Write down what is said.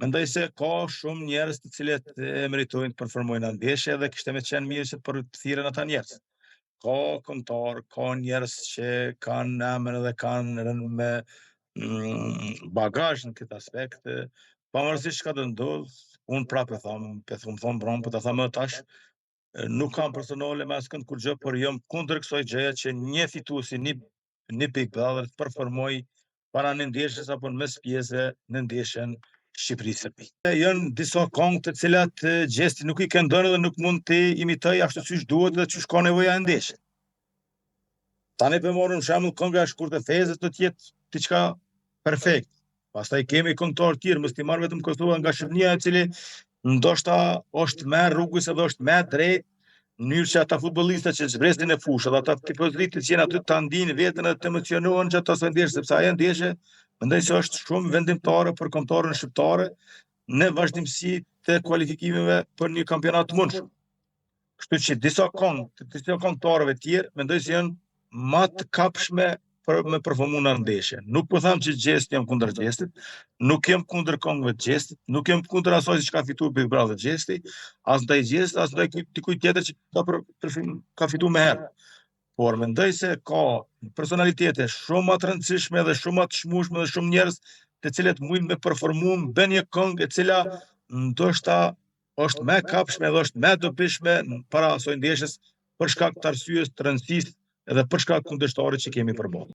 Mendoj se ka shumë njerëz të cilët meritojnë të performojnë në ndeshje dhe kishte me qenë mirë që të përthiren ata njerëz. Ka këngëtar, ka njerëz që kanë emër dhe kanë rënë me bagazh në këtë aspekt, pavarësisht çka do ndodh, unë prapë them brom, po ta them edhe tash, nuk kam personale me askënd kur gjë, por jam kundër kësaj gjëje që një fituesi, një Big Brother të performoj para një ndeshjes apo në mes pjesëve në ndeshjen Shqipëri-Serbi. Janë disa këngë të cilat Gjesti nuk i këndon dhe nuk mund të imitoj ashtu siç duhet dhe siç ka nevoja e ndeshjes. Tani për marrëm shembull kënga e Shkurt e Fezës do të jetë diçka perfekt. Pastaj kemi këngëtarë të tjerë, mos ti marr vetëm Kosova nga Shqipëria e cili ndoshta është më rrugës edhe është më drejt në mënyrë që ata futbollistat që zbresin në fushë dhe ata tipozitët që janë aty ta ndinë veten edhe të emocionohen gjatë asaj ndeshje, sepse ajo ndeshje mendoj se është shumë vendimtare për kombëtarën shqiptare në vazhdimsi të kualifikimeve për një kampionat të mundshëm. Kështu që disa këngëtarëve të tjerë mendoj se janë më të kapshme për me performu në ndeshje. Nuk po them që Gjesti jam kundër Gjestit, nuk jam kundër këngëve të Gjestit, nuk jam kundër asaj që ka fituar Big Brother Gjesti, as ndaj Gjestit, as ndaj dikujt tjetër që ka fituar më herë. Por mendoj se ka personalitete shumë më të rëndësishme dhe shumë më të çmueshme dhe shumë njerëz të cilët mundin me performu bën një këngë e cila ndoshta është më e kapshme dhe është më e dobishme para asaj ndeshjes për shkak të arsyes të rëndësisë edhe për shkak të kundërshtarit që kemi përballë.